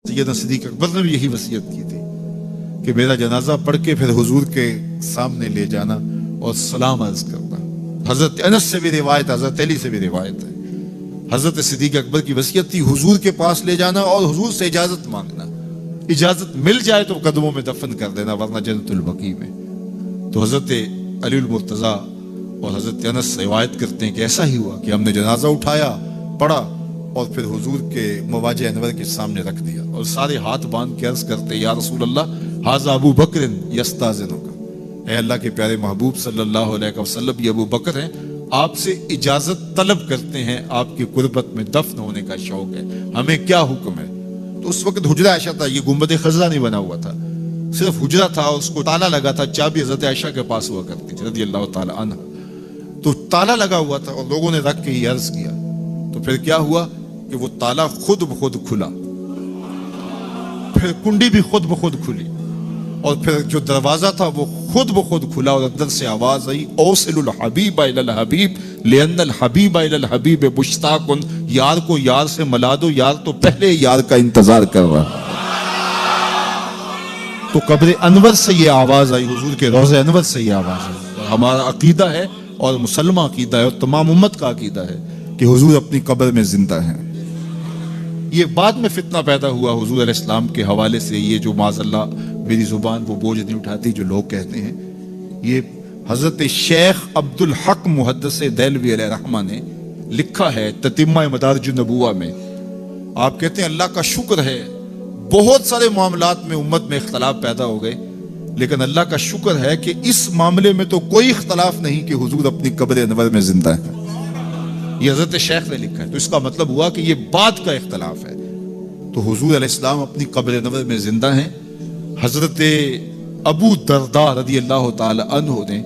سیدنا صدیق اکبر نے بھی یہی وصیت کی تھی کہ میرا جنازہ پڑھ کے پھر حضور کے سامنے لے جانا اور سلام عرض کرنا۔ حضرت انس سے بھی روایت، حضرت علی سے بھی روایت ہے، حضرت صدیق اکبر کی وصیت تھی حضور کے پاس لے جانا اور حضور سے اجازت مانگنا، اجازت مل جائے تو قدموں میں دفن کر دینا ورنہ جنت البقیع میں۔ تو حضرت علی المرتضیٰ اور حضرت انس روایت کرتے ہیں کہ ایسا ہی ہوا کہ ہم نے جنازہ اٹھایا، پڑھا اور پھر حضور کے مواجہ انور کے سامنے رکھ دیا اور سارے ہاتھ باندھ کے عرض کرتے یا رسول اللہ ھذا ابو بکر یستاذنک، اے اللہ کے پیارے محبوب صلی اللہ علیہ وسلم، یہ ابو بکر ہیں، آپ سے اجازت طلب کرتے ہیں، آپ کی قربت میں دفن ہونے کا شوق ہے، ہمیں کیا حکم ہے؟ تو اس وقت حجرہ عائشہ تھا، یہ گنبد خضرا نہیں بنا ہوا تھا، صرف حجرہ تھا، اس کو تالا لگا تھا، چابی حضرت عائشہ کے پاس ہوا کرتی تھی رضی اللہ تعالی عنہ، تو تالا لگا ہوا تھا اور لوگوں نے رکھ کے یہ عرض کیا، تو پھر کیا ہوا کہ وہ تالا خود بخود کھلا، پھر کنڈی بھی خود بخود کھلی، اور پھر جو دروازہ تھا وہ خود بخود کھلا اور اندر سے آواز آئی اوصل الحبیب الی الحبیب لان الحبیب الی الحبیب مشتاق، یار کو یار سے ملا دو، یار تو پہلے یار کا انتظار کر رہا۔ تو قبر انور سے یہ آواز آئی، حضور کے روضہ انور سے یہ آواز آئی۔ ہمارا عقیدہ ہے اور مسلمہ عقیدہ ہے اور تمام امت کا عقیدہ ہے کہ حضور اپنی قبر میں زندہ ہیں۔ یہ بعد میں فتنہ پیدا ہوا حضور علیہ السلام کے حوالے سے، یہ جو معاذ اللہ میری زبان وہ بوجھ نہیں اٹھاتی جو لوگ کہتے ہیں، یہ حضرت شیخ عبد الحق محدث دہلوی علیہ رحمہ نے لکھا ہے تتمہ مدارج النبوہ میں۔ آپ کہتے ہیں اللہ کا شکر ہے، بہت سارے معاملات میں امت میں اختلاف پیدا ہو گئے، لیکن اللہ کا شکر ہے کہ اس معاملے میں تو کوئی اختلاف نہیں کہ حضور اپنی قبر انور میں زندہ ہے۔ یہ حضرت شیخ نے لکھا ہے، تو اس کا مطلب ہوا کہ یہ بعد کا اختلاف ہے۔ تو حضور علیہ السلام اپنی قبر انور میں زندہ ہیں۔ حضرت ابو درداء رضی اللہ تعالی عنہ نے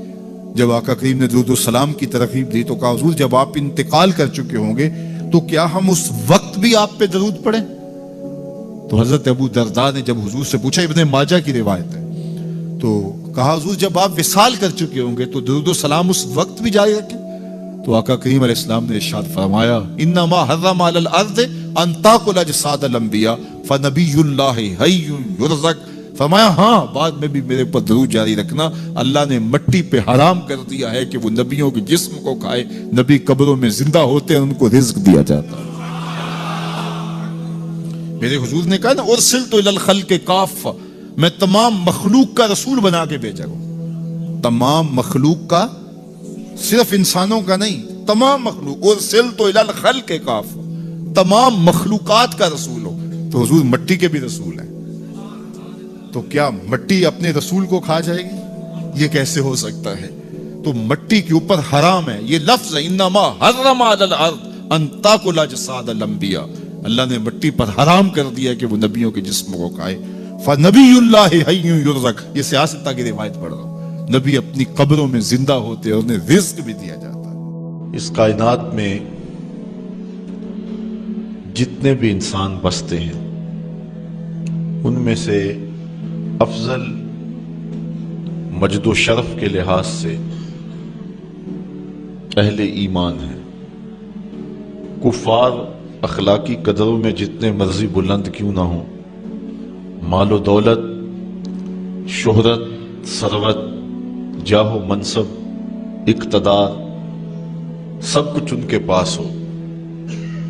جب آقا کریم نے درود و سلام کی ترغیب دی تو کہا حضور جب آپ انتقال کر چکے ہوں گے تو کیا ہم اس وقت بھی آپ پہ درود پڑھیں؟ تو حضرت ابو درداء نے جب حضور سے پوچھا، ابن ماجہ کی روایت ہے، تو کہا حضور جب آپ وصال کر چکے ہوں گے تو درود و سلام اس وقت بھی جاری رکھیں؟ تو آقا کریم علیہ السلام نے ارشاد فرمایا انما حرم علی الارض ان تاکل اجساد الانبیاء فنبی اللہ حی یرزق، فرمایا ہاں بعد میں بھی میرے اوپر درود جاری رکھنا، اللہ نے مٹی پہ حرام کر دیا ہے کہ وہ نبیوں کے جسم کو کھائے، نبی قبروں میں زندہ ہوتے ہیں ان کو رزق دیا جاتا ہے۔ میرے حضور نے کہا نا ارسلت الی الخلق کافہ، میں تمام مخلوق کا رسول بنا کے بھیجا ہوں، تمام مخلوق کا، صرف انسانوں کا نہیں، تمام مخلوق، ارسلت الی الخلق کافہ، تمام مخلوقات کا رسول ہو۔ تو حضور مٹی کے بھی رسول ہیں، تو کیا مٹی اپنے رسول کو کھا جائے گی؟ یہ کیسے ہو سکتا ہے؟ تو مٹی کے اوپر حرام ہے، یہ لفظ ہے انما حرم علی الارض ان تاکل اجساد الانبیاء، اللہ نے مٹی پر حرام کر دیا کہ وہ نبیوں کے جسم کو کھائے۔ فنبی اللہ حی یرزق، یہ سیاستہ کی روایت پڑھ رہا ہوں، نبی اپنی قبروں میں زندہ ہوتے اور انہیں رزق بھی دیا جاتا ہے۔ اس کائنات میں جتنے بھی انسان بستے ہیں ان میں سے افضل مجد و شرف کے لحاظ سے اہل ایمان ہیں۔ کفار اخلاقی قدروں میں جتنے مرضی بلند کیوں نہ ہوں، مال و دولت، شہرت، ثروت، جاہ و منصب، اقتدار، سب کچھ ان کے پاس ہو،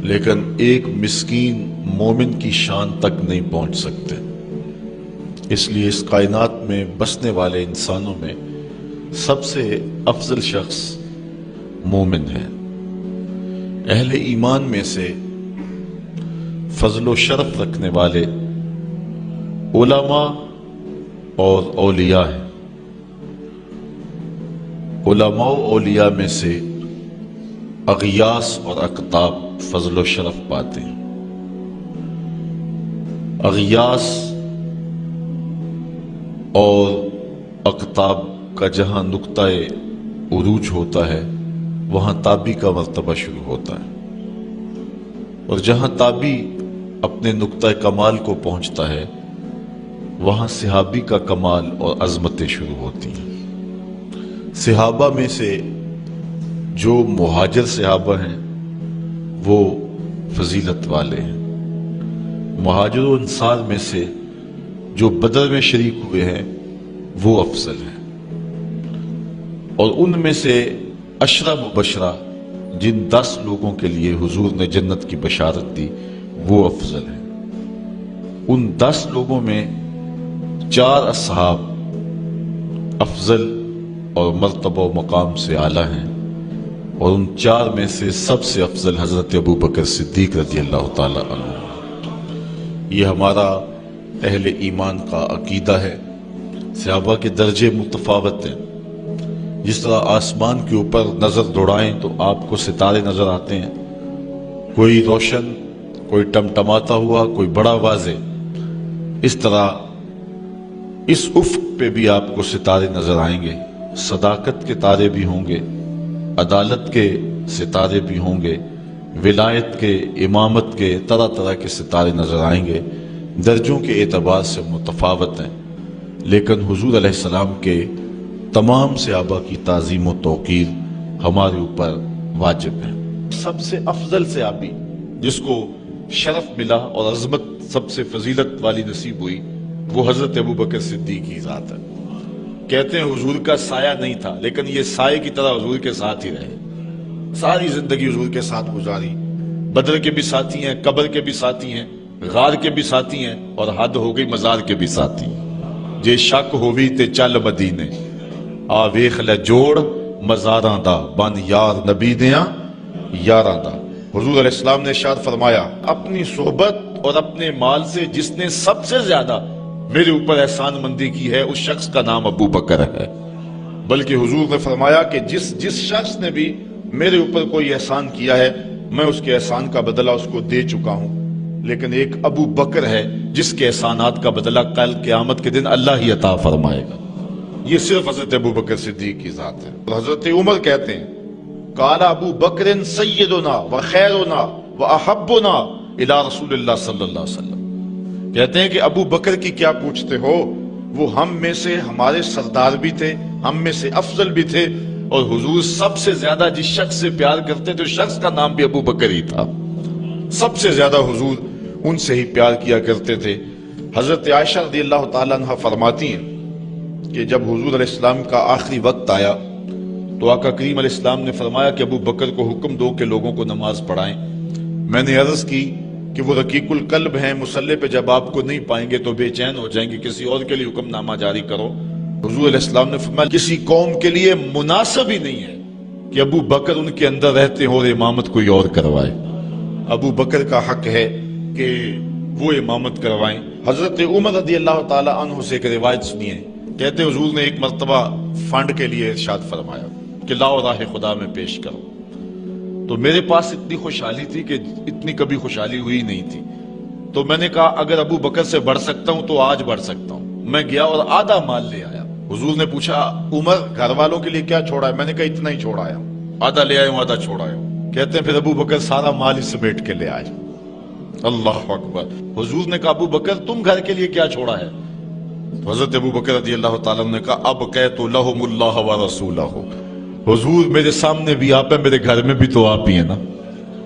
لیکن ایک مسکین مومن کی شان تک نہیں پہنچ سکتے۔ اس لیے اس کائنات میں بسنے والے انسانوں میں سب سے افضل شخص مومن ہے۔ اہل ایمان میں سے فضل و شرف رکھنے والے علماء اور اولیاء ہیں۔ علماء و اولیاء میں سے اغیاث اور اقطاب فضل و شرف پاتے ہیں۔ اغیاث اور اقطاب کا جہاں نقطہ عروج ہوتا ہے وہاں تابی کا مرتبہ شروع ہوتا ہے، اور جہاں تابی اپنے نقطہ کمال کو پہنچتا ہے وہاں صحابی کا کمال اور عظمتیں شروع ہوتی ہیں۔ صحابہ میں سے جو مہاجر صحابہ ہیں وہ فضیلت والے ہیں، مہاجر و انصار میں سے جو بدر میں شریک ہوئے ہیں وہ افضل ہیں، اور ان میں سے عشرہ مبشرہ جن 10 لوگوں کے لیے حضور نے جنت کی بشارت دی وہ افضل ہیں۔ ان 10 لوگوں میں 4 اصحاب افضل اور مرتبہ و مقام سے اعلیٰ ہیں، اور ان 4 میں سے سب سے افضل حضرت ابو بکر صدیق رضی اللہ تعالی عنہ۔ یہ ہمارا اہل ایمان کا عقیدہ ہے۔ صحابہ کے درجے متفاوت ہیں، جس طرح آسمان کے اوپر نظر دوڑائیں تو آپ کو ستارے نظر آتے ہیں، کوئی روشن، کوئی ٹمٹماتا ہوا، کوئی بڑا واضح، اس طرح اس افق پہ بھی آپ کو ستارے نظر آئیں گے۔ صداقت کے تارے بھی ہوں گے، عدالت کے ستارے بھی ہوں گے، ولایت کے، امامت کے، طرح طرح کے ستارے نظر آئیں گے، درجوں کے اعتبار سے متفاوت ہیں، لیکن حضور علیہ السلام کے تمام صحابہ کی تعظیم و توقیر ہمارے اوپر واجب ہے۔ سب سے افضل صحابی جس کو شرف ملا اور عظمت سب سے فضیلت والی نصیب ہوئی وہ حضرت ابو بکر صدیق کی ذات ہے۔ کہتے ہیں حضور کا سایہ نہیں تھا، لیکن یہ سائے کی طرح حضور کے ساتھ ہی رہے، ساری زندگی حضور کے ساتھ گزاری، بدر کے بھی ساتھی ہیں، قبر کے بھی ساتھی ہیں، غار کے بھی ساتھی ہیں، اور حد ہو گئی مزار کے بھی ساتھی ہیں۔ جے شک ہووی تے چل مدینے، آ ویخ لے جوڑ مزاراں دا، بن یار نبی دیاں یاراں دا۔ حضور علیہ السلام نے ارشاد فرمایا، اپنی صحبت اور اپنے مال سے جس نے سب سے زیادہ میرے اوپر احسان مندی کی ہے اس شخص کا نام ابو بکر ہے۔ بلکہ حضور نے فرمایا کہ جس شخص نے بھی میرے اوپر کوئی احسان کیا ہے میں اس کے احسان کا بدلہ اس کو دے چکا ہوں، لیکن ایک ابو بکر ہے جس کے احسانات کا بدلہ کل قیامت کے دن اللہ ہی عطا فرمائے گا۔ یہ صرف حضرت ابو بکر صدیق کی ذات ہے۔ اور حضرت عمر کہتے ہیں، قال ابو بکر سیدنا و خیرنا و احبنا الی رسول اللہ صلی اللہ علیہ وسلم۔ کہتے ہیں کہ ابو بکر کی کیا پوچھتے ہو، وہ ہم میں سے ہمارے سردار بھی تھے، ہم میں سے افضل بھی تھے، اور حضور سب سے زیادہ جس شخص سے پیار کرتے تھے اس شخص کا نام بھی ابو بکر ہی تھا۔ سب سے زیادہ حضور ان سے ہی پیار کیا کرتے تھے۔ حضرت عائشہ رضی اللہ تعالیٰ عنہ فرماتی ہیں کہ جب حضور علیہ السلام کا آخری وقت آیا تو آقا کریم علیہ السلام نے فرمایا کہ ابو بکر کو حکم دو کہ لوگوں کو نماز پڑھائیں۔ میں نے عرض کی کہ وہ رقیق القلب ہیں، مصلی پہ جب آپ کو نہیں پائیں گے تو بے چین ہو جائیں گے، کسی اور کے لیے حکم نامہ جاری کرو۔ حضور علیہ السلام نے فرمایا کسی قوم کے لیے مناسب ہی نہیں ہے کہ ابو بکر ان کے اندر رہتے ہوں اور امامت کوئی اور کروائے۔ ابو بکر کا حق ہے کہ وہ امامت کروائیں۔ حضرت عمر رضی اللہ تعالی عنہ سے ایک روایت سنی ہے، کہتے حضور نے ایک مرتبہ فنڈ کے لیے ارشاد فرمایا کہ لاؤ راہ خدا میں پیش کرو، تو میرے پاس اتنی خوشحالی تھی کہ اتنی کبھی خوشحالی ہوئی نہیں تھی، تو میں نے کہا اگر ابو بکر سے بڑھ سکتا ہوں تو آج بڑھ سکتا ہوں۔ میں گیا اور آدھا مال لے آیا۔ حضور نے پوچھا عمر گھر والوں کے لیے کیا چھوڑا ہے؟ میں نے کہا اتنا ہی چھوڑا ہے، آدھا لے آیا ہوں، آدھا چھوڑا ہوں۔ کہتے ہیں پھر ابو بکر سارا مال ہی سمیٹ کے لے آئے۔ اللہ اکبر۔ حضور نے کہا ابو بکر تم گھر کے لیے کیا چھوڑا ہے؟ تو حضرت ابو بکر رضی اللہ تعالیٰ نے کہا اب کہت لہم اللہ و رسولہ، حضور میرے سامنے بھی آپ ہیں، میرے گھر میں بھی تو آپ ہی ہیں نا۔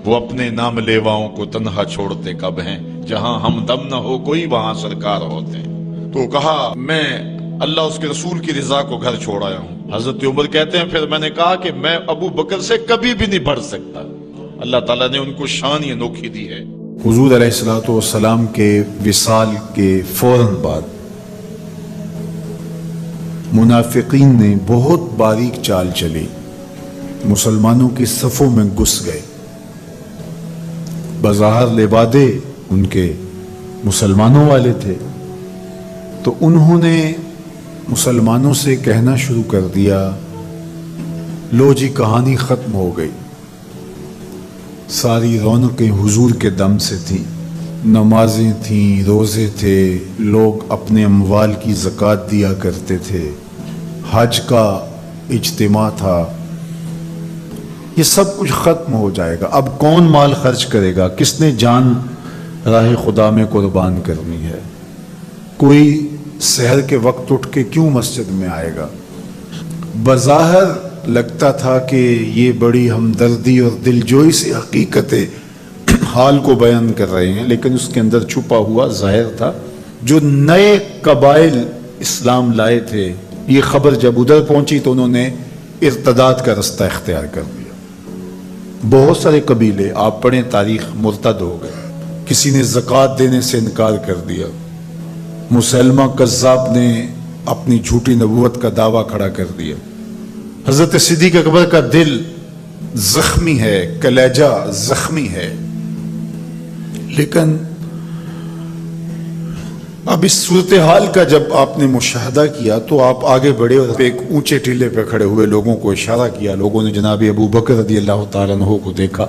وہ اپنے نام لیواؤں کو تنہا چھوڑتے کب ہیں، جہاں ہمدم نہ ہو کوئی وہاں سرکار ہوتے ہیں۔ تو کہا میں اللہ اس کے رسول کی رضا کو گھر چھوڑ آیا ہوں۔ حضرت عمر کہتے ہیں پھر میں نے کہا کہ میں ابو بکر سے کبھی بھی نہیں بڑھ سکتا۔ اللہ تعالیٰ نے ان کو شان ہی انوکھی دی ہے۔ حضور علیہ السلام کے وصال کے فوراً بعد منافقین نے بہت باریک چال چلی، مسلمانوں کی صفوں میں گھس گئے۔ بظاہر لبادے ان کے مسلمانوں والے تھے، تو انہوں نے مسلمانوں سے کہنا شروع کر دیا لو جی کہانی ختم ہو گئی، ساری رونقیں حضور کے دم سے تھیں، نمازیں تھیں، روزے تھے، لوگ اپنے اموال کی زکوٰۃ دیا کرتے تھے، حج کا اجتماع تھا، یہ سب کچھ ختم ہو جائے گا۔ اب کون مال خرچ کرے گا؟ کس نے جان راہ خدا میں قربان کرنی ہے؟ کوئی سحر کے وقت اٹھ کے کیوں مسجد میں آئے گا؟ بظاہر لگتا تھا کہ یہ بڑی ہمدردی اور دلجوئی سے حقیقت حال کو بیان کر رہے ہیں، لیکن اس کے اندر چھپا ہوا ظاہر تھا. جو نئے قبائل اسلام لائے تھے، یہ خبر جب ادھر پہنچی تو انہوں نے ارتداد کا رستہ اختیار کر دیا. بہت سارے قبیلے، آپ پڑھیں تاریخ، مرتد ہو گئے. کسی نے زکوٰۃ دینے سے انکار کر دیا. مسلمہ کذاب نے اپنی جھوٹی نبوت کا دعویٰ کھڑا کر دیا. حضرت صدیق اکبر کا دل زخمی ہے، کلیجہ زخمی ہے. لیکن اب اس صورتحال کا جب آپ نے مشاہدہ کیا تو آپ آگے بڑھے اور ایک اونچے ٹیلے پہ کھڑے ہوئے لوگوں کو اشارہ کیا. لوگوں نے جناب ابو بکر رضی اللہ تعالیٰ عنہ کو دیکھا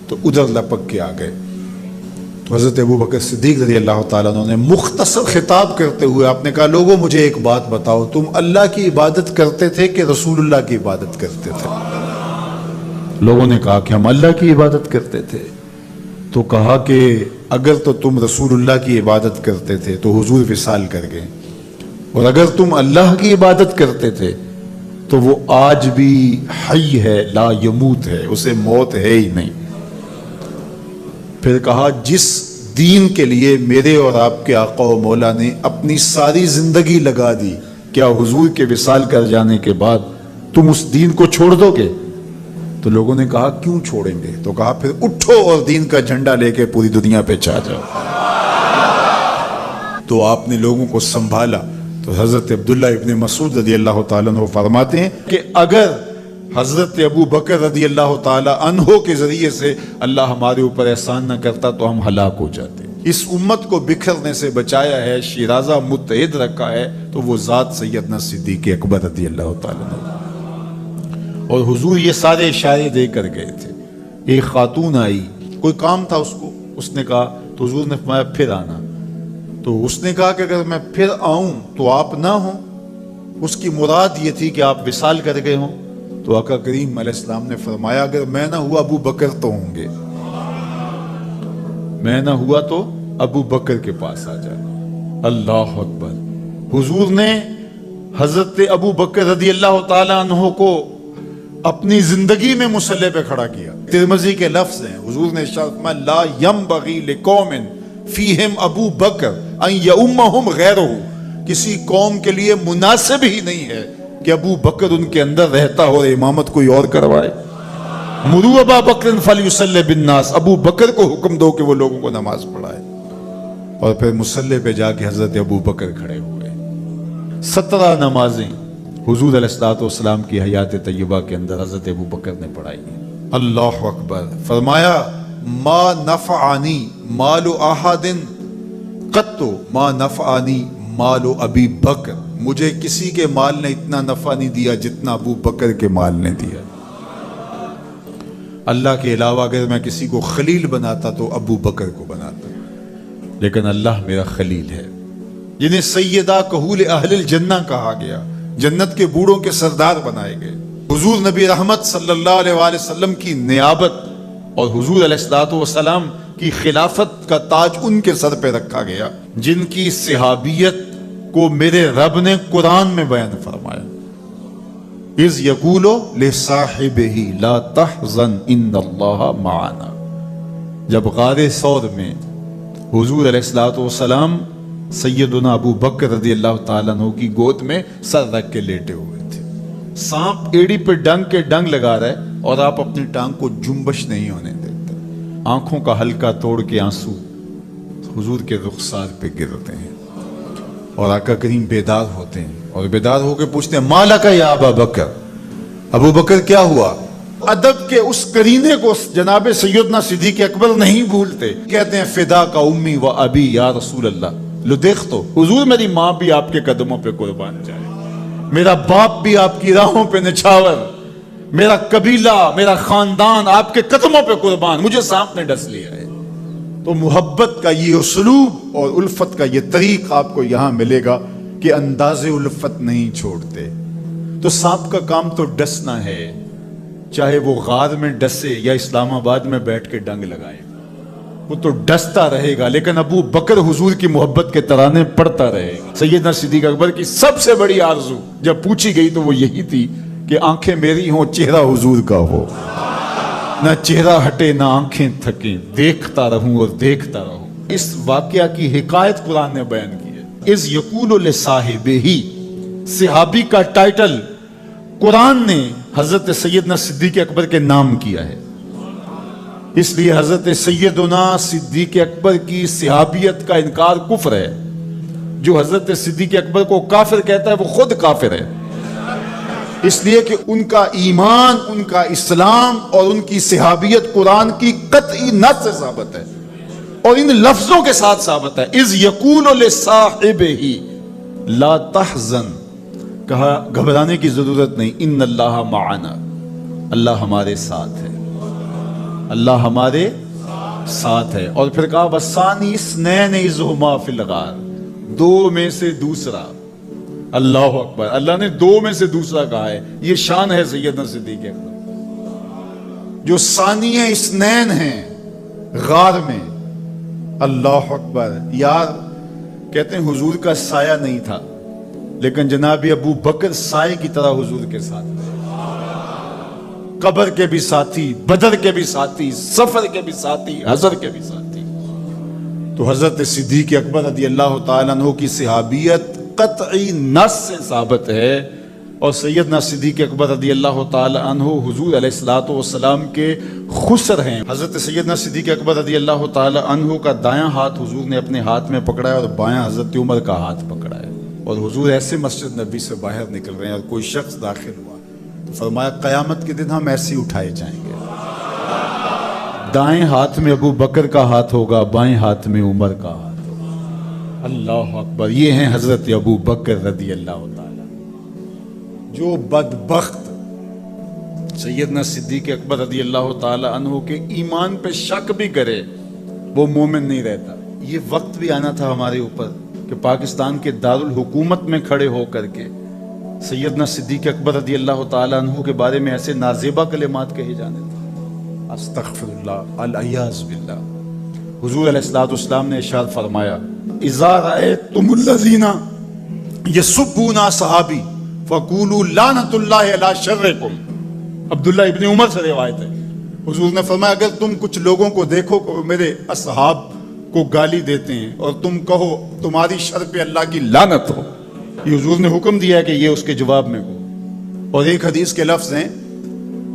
تو ادھر لپک کے آ گئے. تو حضرت ابو بکر صدیق رضی اللہ تعالیٰ عنہ نے مختصر خطاب کرتے ہوئے آپ نے کہا، لوگوں مجھے ایک بات بتاؤ، تم اللہ کی عبادت کرتے تھے کہ رسول اللہ کی عبادت کرتے تھے؟ لوگوں نے کہا کہ ہم اللہ کی عبادت کرتے تھے. تو کہا کہ اگر تو تم رسول اللہ کی عبادت کرتے تھے تو حضور وصال کر گئے، اور اگر تم اللہ کی عبادت کرتے تھے تو وہ آج بھی حی ہے، لا یموت ہے، اسے موت ہے ہی نہیں. پھر کہا، جس دین کے لیے میرے اور آپ کے آقا و مولا نے اپنی ساری زندگی لگا دی، کیا حضور کے وصال کر جانے کے بعد تم اس دین کو چھوڑ دو گے؟ تو لوگوں نے کہا، کیوں چھوڑیں گے؟ تو کہا، پھر اٹھو اور دین کا جھنڈا لے کے پوری دنیا پہ چھا جاؤ. تو آپ نے لوگوں کو سنبھالا. تو حضرت عبداللہ ابن مسعود رضی اللہ تعالیٰ عنہ فرماتے ہیں کہ اگر حضرت ابو بکر رضی اللہ تعالیٰ عنہ کے ذریعے سے اللہ ہمارے اوپر احسان نہ کرتا تو ہم ہلاک ہو جاتے. اس امت کو بکھرنے سے بچایا ہے، شیرازہ متحد رکھا ہے، تو وہ ذات سیدنا صدیق اکبر رضی اللہ تعالیٰ عنہ. اور حضور یہ سارے اشارے دے کر گئے تھے. ایک خاتون آئی، کوئی کام تھا اس کو، اس نے کہا، تو حضور نے فرمایا پھر آنا. تو اس نے کہا کہ اگر میں پھر آؤں تو آپ نہ ہوں. اس کی مراد یہ تھی کہ آپ وصال کر گئے ہوں. تو آقا کریم علیہ السلام نے فرمایا، اگر میں نہ ہوا ابو بکر تو ہوں گے، میں نہ ہوا تو ابو بکر کے پاس آ جانا. اللہ اکبر. حضور نے حضرت ابو بکر رضی اللہ تعالیٰ عنہ کو اپنی زندگی میں مصلی پہ کھڑا کیا. ترمذی کے لفظ ہیں، حضور نے ارشاد فرمایا، لا ينبغي لقوم فیہم ابو بکر ان یؤمہم غیرہ. کسی قوم کے لیے مناسب ہی نہیں ہے کہ ابو بکر ان کے اندر رہتا ہو اور امامت کوئی اور کروائے. مروا ابا بکر فلیصلی بالناس. ابو بکر کو حکم دو کہ وہ لوگوں کو نماز پڑھائے. اور پھر مصلی پہ جا کے حضرت ابو بکر کھڑے ہوئے. 17 نمازیں حضور علیہ الصلوۃ والسلام کی حیات طیبہ کے اندر حضرت ابو بکر نے پڑھائی. اللہ اکبر. فرمایا، ما نفعنی مال احد قط ما نفعنی مال ابی بکر. مجھے کسی کے مال نے اتنا نفع نہیں دیا جتنا ابو بکر کے مال نے دیا. اللہ کے علاوہ اگر میں کسی کو خلیل بناتا تو ابو بکر کو بناتا، لیکن اللہ میرا خلیل ہے، جنہیں سیدہ کہول اہل الجنہ کہا گیا، جنت کے بوڑھوں کے سردار بنائے گئے. حضور نبی رحمت صلی اللہ علیہ وآلہ وسلم کی نیابت اور حضور علیہ الصلوۃ والسلام کی خلافت کا تاج ان کے سر پہ رکھا گیا، جن کی صحابیت کو میرے رب نے قرآن میں بیان فرمایا. اذ یقول لصاحبہ لا تحزن ان اللہ معنا. جب غار ثور میں حضور علیہ الصلوۃ والسلام سیدنا ابو بکر رضی اللہ تعالیٰ عنہ کی گود میں سر رکھ کے لیٹے ہوئے تھے. سانپ ایڑی پہ ڈنگ کے ڈنگ لگا رہا ہے اور آپ اپنی ٹانگ کو جنبش نہیں ہونے دیتے. آنکھوں کا ہلکا توڑ کے آنسو حضور کے رخسار پہ گرتے ہیں اور آقا کریم بیدار ہوتے ہیں اور بیدار ہو کے پوچھتے ہیں، مالا کا یا ابا بکر، ابو بکر کیا ہوا؟ ادب کے اس کرینے کو جناب سیدنا صدیق اکبر نہیں بھولتے. کہتے ہیں، فدا کا امی و ابی یا رسول اللہ. لو دیکھ تو حضور، میری ماں بھی آپ کے قدموں پہ قربان جائے، میرا باپ بھی آپ کی راہوں پہ نچھاور، میرا قبیلہ، میرا خاندان آپ کے قدموں پہ قربان، مجھے سانپ نے ڈس لیا ہے. تو محبت کا یہ اسلوب اور الفت کا یہ طریق آپ کو یہاں ملے گا کہ انداز الفت نہیں چھوڑتے. تو سانپ کا کام تو ڈسنا ہے، چاہے وہ غار میں ڈسے یا اسلام آباد میں بیٹھ کے ڈنگ لگائے، وہ تو ڈستا رہے گا. لیکن ابو بکر حضور کی محبت کے ترانے پڑھتا رہے گا. سیدنا صدیق اکبر کی سب سے بڑی آرزو جب پوچھی گئی تو وہ یہی تھی کہ آنکھیں میری ہوں، چہرہ حضور کا ہو. نہ چہرہ ہٹے نہ آنکھیں تھکیں، دیکھتا رہوں اور دیکھتا رہوں۔ اس واقعہ کی حکایت قرآن نے بیان کی ہے۔ اذ یقول لصاحبہ، صحابی کا ٹائٹل قرآن نے حضرت سیدنا صدیق اکبر کے نام کیا ہے، اس لیے حضرت سیدنا صدیق اکبر کی صحابیت کا انکار کفر ہے۔ جو حضرت صدیق اکبر کو کافر کہتا ہے وہ خود کافر ہے، اس لیے کہ ان کا ایمان، ان کا اسلام اور ان کی صحابیت قرآن کی قطعی نص سے ثابت ہے اور ان لفظوں کے ساتھ ثابت ہے۔ اذ یقول لصاحبہ لا تحزن، کہا گھبرانے کی ضرورت نہیں، ان اللہ معنا، اللہ ہمارے ساتھ ہے، اللہ ہمارے ساتھ ہے۔ اور پھر کہا وَالثَّانِي اثْنَيْنِ إِذْ هُمَا فِي الْغَارِ، دو میں سے دوسرا، اللہ اکبر، اللہ نے دو میں سے دوسرا کہا ہے۔ یہ شان ہے سیدنا صدیق اکبر، جو ثانیہ اثنین ہیں غار میں۔ اللہ اکبر۔ یار کہتے ہیں حضور کا سایہ نہیں تھا، لیکن جناب ابو بکر سائے کی طرح حضور کے ساتھ تھے، قبر کے بھی ساتھی، بدر کے بھی ساتھی، سفر کے بھی ساتھی، حضر کے بھی ساتھی۔ تو حضرت صدیق اکبر رضی اللہ تعالیٰ عنہ کی صحابیت قطعی نص سے ثابت ہے، اور سیدنا صدیق اکبر رضی اللہ تعالیٰ عنہ حضور علیہ الصلوۃ والسلام کے خسر ہیں۔ حضرت سیدنا صدیق اکبر رضی اللہ تعالیٰ عنہ کا دایاں ہاتھ حضور نے اپنے ہاتھ میں پکڑا ہے اور بایاں حضرت عمر کا ہاتھ پکڑا ہے، اور حضور ایسے مسجد نبی سے باہر نکل رہے ہیں اور کوئی شخص داخل ہوا تو فرمایا قیامت کے دن ہم ایسے ہی اٹھائے جائیں گے، دائیں ہاتھ میں ابو بکر کا ہاتھ ہوگا، بائیں ہاتھ میں عمر کا ہاتھ ہوگا۔ اللہ اکبر۔ یہ ہیں حضرت ابو بکر رضی اللہ تعالیٰ۔ جو بدبخت سیدنا صدیق اکبر رضی اللہ تعالیٰ عنہ کے ایمان پہ شک بھی کرے وہ مومن نہیں رہتا۔ یہ وقت بھی آنا تھا ہمارے اوپر کہ پاکستان کے دارالحکومت میں کھڑے ہو کر کے سیدنا صدیق اکبر رضی اللہ تعالیٰ عنہ کے بارے میں ایسے نازیبہ کلمات کہے جانے تھے۔ استغفر اللہ، العیاذ باللہ۔ حضور علیہ الصلوۃ والسلام نے ارشاد فرمایا اذا رأیتم الذین یسبون اصحابی فقولوا لعنۃ اللہ علی شرکم۔ عبداللہ ابن عمر سے روایت ہے، حضور نے فرمایا اگر تم کچھ لوگوں کو دیکھو کہ میرے اصحاب کو گالی دیتے ہیں اور تم کہو تمہاری شر پہ اللہ کی لعنت ہو، یہ حضور نے حکم دیا ہے کہ یہ اس کے جواب میں ہو۔ اور ایک حدیث کے لفظ ہیں،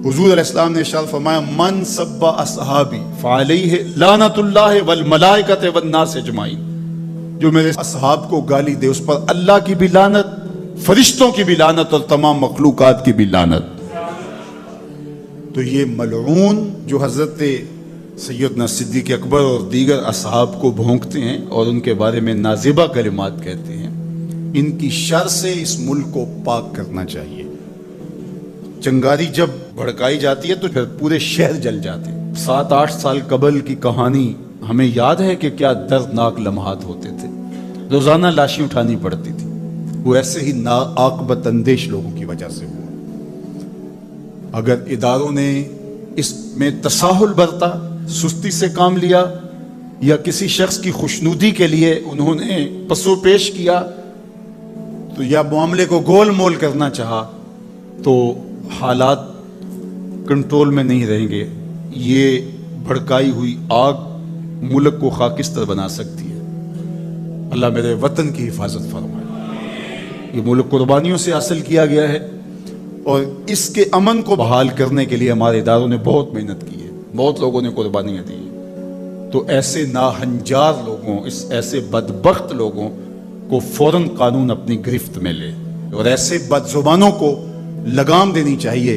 حضور علیہ السلام نے ارشاد فرمایا من سب اصحابی فعلیہ لعنت اللہ والملائکۃ والناس اجمعین، جو میرے اصحاب کو گالی دے اس پر اللہ کی بھی لعنت، فرشتوں کی بھی لعنت اور تمام مخلوقات کی بھی لعنت۔ تو یہ ملعون جو حضرت سیدنا صدیق اکبر اور دیگر اصحاب کو بھونکتے ہیں اور ان کے بارے میں نازیبہ کلمات کہتے ہیں، ان کی شر سے اس ملک کو پاک کرنا چاہیے۔ چنگاری جب بھڑکائی جاتی ہے تو پھر پورے شہر جل جاتے ہیں۔ 7-8 سال قبل کی کہانی ہمیں یاد ہے کہ کیا دردناک لمحات ہوتے تھے، روزانہ لاشیں اٹھانی پڑتی تھی، وہ ایسے ہی ناعاقبت اندیش لوگوں کی وجہ سے ہوا۔ اگر اداروں نے اس میں تساہل برتا، سستی سے کام لیا، یا کسی شخص کی خوشنودی کے لیے انہوں نے پسو پیش کیا، تو یا معاملے کو گول مول کرنا چاہا، تو حالات کنٹرول میں نہیں رہیں گے۔ یہ بھڑکائی ہوئی آگ ملک کو خاکستر بنا سکتی ہے۔ اللہ میرے وطن کی حفاظت فرمائے۔ یہ ملک قربانیوں سے حاصل کیا گیا ہے، اور اس کے امن کو بحال کرنے کے لیے ہمارے اداروں نے بہت محنت کی ہے، بہت لوگوں نے قربانیاں دی ہیں۔ تو ایسے ناہنجار لوگوں، ایسے بدبخت لوگوں کو فوراً قانون اپنی گرفت میں لے، اور ایسے بد زبانوں کو لگام دینی چاہیے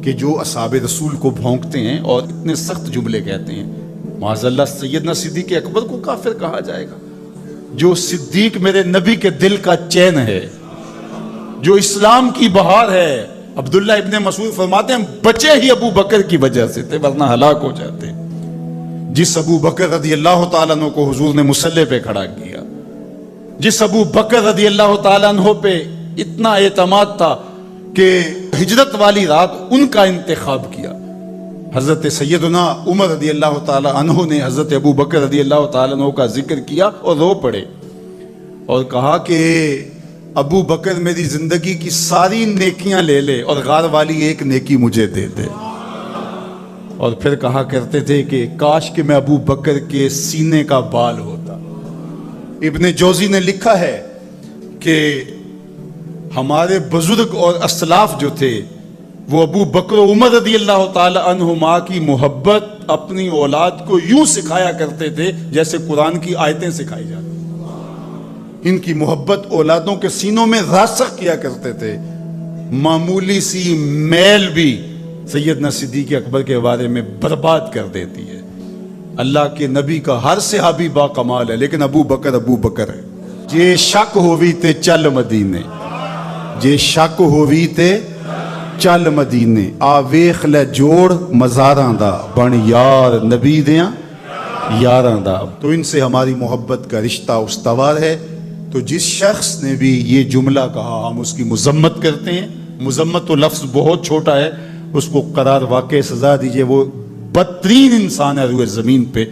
کہ جو اصحاب رسول کو بھونکتے ہیں اور اتنے سخت جملے کہتے ہیں۔ معاذ اللہ سیدنا صدیق اکبر کو کافر کہا جائے گا؟ جو صدیق میرے نبی کے دل کا چین ہے، جو اسلام کی بہار ہے۔ عبداللہ ابن مسعود فرماتے ہیں بچے ہی ابو بکر کی وجہ سے تھے، ورنہ ہلاک ہو جاتے۔ جس ابو بکر رضی اللہ تعالیٰ عنہ کو حضور نے مصلی پہ کھڑا کیا، جس ابو بکر رضی اللہ تعالیٰ عنہ پہ اتنا اعتماد تھا کہ ہجرت والی رات ان کا انتخاب کیا، حضرت سیدنا عمر رضی اللہ تعالیٰ عنہ نے حضرت ابو بکر رضی اللہ تعالیٰ عنہ کا ذکر کیا اور رو پڑے، اور کہا کہ ابو بکر میری زندگی کی ساری نیکیاں لے لے اور غار والی ایک نیکی مجھے دے دے۔ اور پھر کہا کرتے تھے کہ کاش کہ میں ابو بکر کے سینے کا بال ہوتا. ابن جوزی نے لکھا ہے کہ ہمارے بزرگ اور اسلاف جو تھے وہ ابو بکر و عمر رضی اللہ تعالی عنہما کی محبت اپنی اولاد کو یوں سکھایا کرتے تھے جیسے قرآن کی آیتیں سکھائی جاتی. ان کی محبت اولادوں کے سینوں میں راسخ کیا کرتے تھے. معمولی سی میل بھی سیدنا صدیق اکبر کے بارے میں برباد کر دیتی ہے. اللہ کے نبی کا ہر صحابی با کمال ہے لیکن ابو بکر ہے. جے شک ہووی تے چل مدینے, جے شک ہووی تے چل مدینے, آ ویخ لے جوڑ مزاراں دا, بن یار نبی دیاں یاراں دا. تو ان سے ہماری محبت کا رشتہ استوار ہے. تو جس شخص نے بھی یہ جملہ کہا ہم اس کی مذمت کرتے ہیں. مذمت تو لفظ بہت چھوٹا ہے, اس کو قرار واقع سزا دیجئے. وہ بدترین انسان ہے روئے زمین پہ,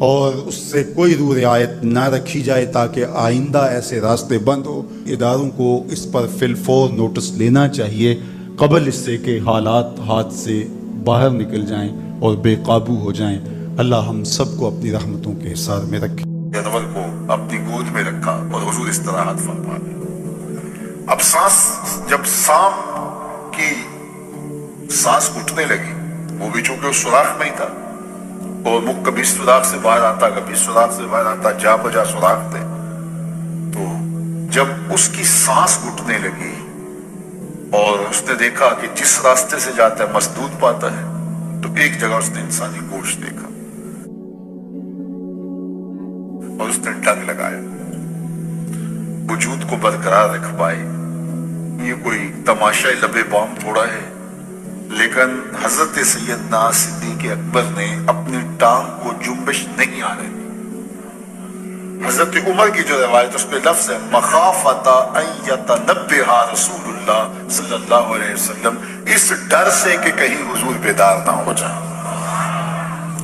اور اس سے کوئی روح رعایت نہ رکھی جائے تاکہ آئندہ ایسے راستے بند ہو. اداروں کو اس پر فی الفور نوٹس لینا چاہیے قبل اس سے کہ حالات ہاتھ سے باہر نکل جائیں اور بے قابو ہو جائیں. اللہ ہم سب کو اپنی رحمتوں کے حصار میں رکھے. جانور کو اپنی گود میں رکھا اور حضور استراحت فرما. اب سانس, جب سانپ کی سانس اٹھنے لگی, وہ بھی چونکہ اس سوراخ میں ہی تھا اور وہ کبھی سوراخ سے باہر آتا کبھی سوراخ سے باہر آتا, جا بجا سوراخ تھے. تو جب اس کی سانس اٹھنے لگی اور اس نے دیکھا کہ جس راستے سے جاتا ہے مسدود پاتا ہے, تو ایک جگہ اس نے انسانی گوشت دیکھا اور اس نے ڈنگ لگایا. وجود کو برقرار رکھ پائے. یہ کوئی تماشا لبے بام تھوڑا ہے, لیکن حضرت سیدنا صدیق اکبر نے اپنی ٹانگ کو جنبش نہیں آنے دی. حضرت عمر کی جو روایت اس پہ لفظ ہے مخافۃ ان یتنبہ رسول اللہ صلی اللہ علیہ وسلم, اس ڈر سے کہ کہیں حضور بیدار نہ ہو جائے.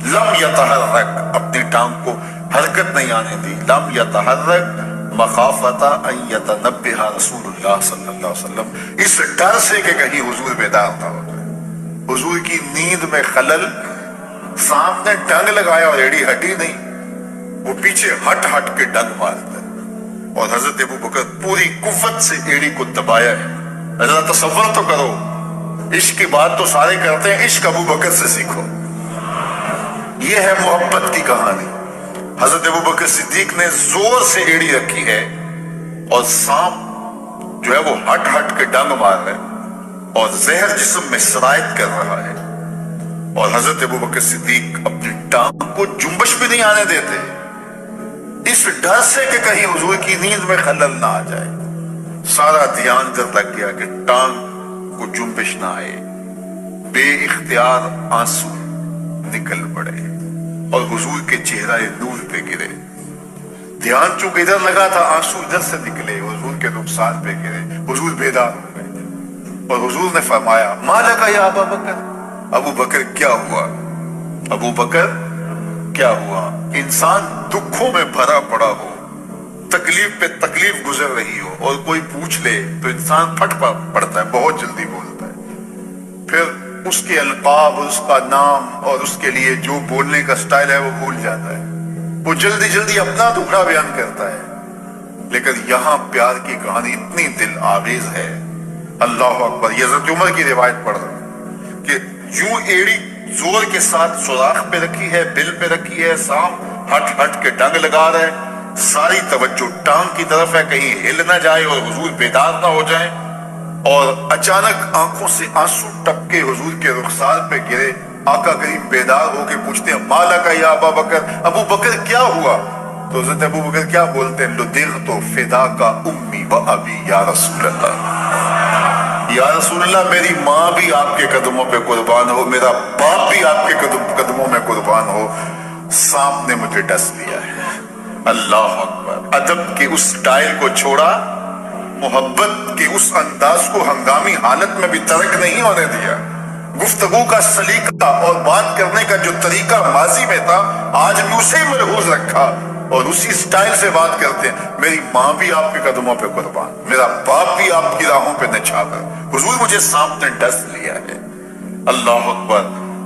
لم یتحرک, اپنی ٹانگ کو حرکت نہیں آنے دی. لم یتحرک مخافۃ ان یتنبہ رسول اللہ صلی اللہ علیہ وسلم, اس ڈر سے کہ کہیں حضور بیدار نہ ہو جائے. حضور کی نیند میں خلل, سانپ نے ڈنگ لگایا اور ایڑی ہٹی نہیں, وہ پیچھے ہٹ ہٹ کے ڈنگ مارتا ہے اور حضرت ابو بکر پوری قوت سے ایڑی کو دبایا ہے. ذرا تصور تو کرو, عشق کی بات تو سارے کرتے ہیں, عشق ابو بکر سے سیکھو. یہ ہے محبت کی کہانی. حضرت ابو بکر صدیق نے زور سے ایڑی رکھی ہے اور سانپ جو ہے وہ ہٹ ہٹ کے ڈنگ مار رہا ہے اور زہر جسم میں سرایت کر رہا ہے, اور حضرت ابو بکر صدیق اپنی ٹانگ کو جنبش بھی نہیں آنے دیتے اس ڈر سے کہ کہیں حضور کی نیند میں خلل نہ آ جائے. سارا دھیان ادھر لگ گیا کہ ٹانگ کو جنبش نہ آئے. بے اختیار آنسو نکل پڑے اور حضور کے چہرہ نور پہ گرے. دھیان چونکہ ادھر لگا تھا, آنسو ادھر سے نکلے, حضور کے رخسار پہ گرے. حضور بیدار ہو گئے اور حضور نے فرمایا ما لک یا ابا بکر, ابو بکر کیا ہوا, ابو بکر کیا ہوا. انسان دکھوں میں بھرا پڑا ہو, تکلیف پہ تکلیف گزر رہی ہو اور کوئی پوچھ لے تو انسان پھٹ پڑتا ہے, بہت جلدی بولتا ہے. پھر اس کے القاب, اس کا نام اور اس کے لیے جو بولنے کا سٹائل ہے وہ بھول جاتا ہے. وہ جلدی جلدی اپنا دکھڑا بیان کرتا ہے. لیکن یہاں پیار کی کہانی اتنی دل آویز ہے. اللہ اکبر. یہ حضرت عمر کی روایت پڑھ رہا ہوں کہ یوں ایڑی زور کے ساتھ سوراخ پہ رکھی ہے, بل پہ رکھی ہے, سانپ ہٹ ہٹ کے ڈنگ لگا رہا ہے. ساری توجہ ٹانگ کی طرف ہے کہیں ہل نہ جائے اور حضور بیدار نہ ہو جائے. اور اچانک آنکھوں سے آنسو ٹپکے حضور کے رخسار پہ گرے. آقا کریم بیدار ہو کے پوچھتے ہیں ما لک یا ابا بکر, ابو بکر کیا ہوا. تو حضرت ابو بکر کیا بولتے ہیں, لدغت فداک امی و ابی یا رسول اللہ, یا رسول اللہ میری ماں بھی آپ کے قدموں پہ قربان ہو, میرا باپ بھی آپ کے قدموں میں قربان ہو. سانپ نے مجھے ڈس لیا ہے. اللہ اکبر. ادب کے اس سٹائل کو چھوڑا, محبت کے اس انداز کو ہنگامی حالت میں بھی ترک نہیں ہونے دیا. گفتگو کا سلیقہ اور بات کرنے کا جو طریقہ ماضی میں تھا آج بھی اسے ملحوظ رکھا اور اسی سٹائل سے بات کرتے ہیں. میری ماں بھی آپ کے قدموں پہ قربان, میرا باپ بھی آپ کی راہوں پہ نچھاور, حضور مجھے سانپ نے ڈس لیا ہے. اللہ اکبر.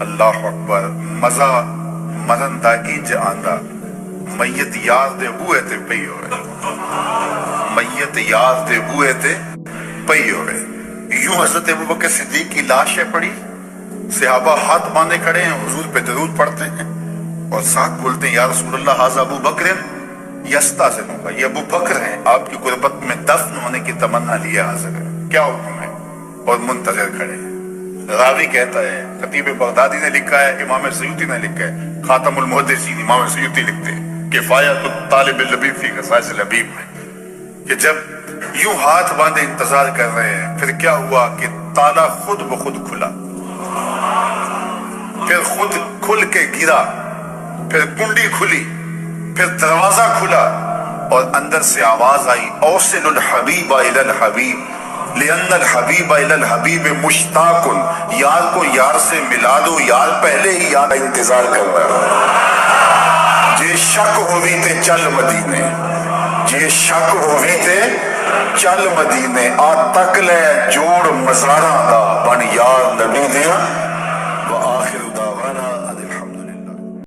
اللہ اکبر مزہ مرن دا انج آندا میت یار دے بوئے تے پئی ہوئے میت یار دے بوئے تے پئی ہوئے یوں حضرت ابوبکر صدیق کی لاش ہے پڑی صحابہ ہاتھ باندھے کھڑے ہیں حضور پہ درود پڑھتے ہیں اور ساتھ بولتے ہیں یا رسول اللہ ھذا ابو بکر یستاذن کا یہ ابو بکر ہیں آپ کی غربت میں دفن ہونے کی تمنا لیے حاضر ہے کیا حکم ہے اور منتظر کھڑے ہیں راوی کہتا ہے خطیب بغدادی نے لکھا ہے امام سیوطی نے لکھا ہے خاتم المحدثین امام سیوطی لکھتے ہیں کفایت الطالب اللبیب فی قصائص اللبیب میں کہ جب یوں ہاتھ باندھے انتظار کر رہے ہیں پھر کیا ہوا کہ تالا خود بخود کھلا پھر خود کھل کے گرا پھر کنڈی کھلی پھر دروازہ کھلا اور اندر سے آواز آئی اوصل الحبیب الی الحبیب لأن الحبیب الی الحبیب مشتاق یار کو یار سے ملا دو یار پہلے ہی یار کا انتظار کر رہا ہے جے شک ہوئی تے چل مدینے جے شک ہوئی تے چل مدینے آ تک لے جوڑ مزاراں دا بن یار نبی دیاں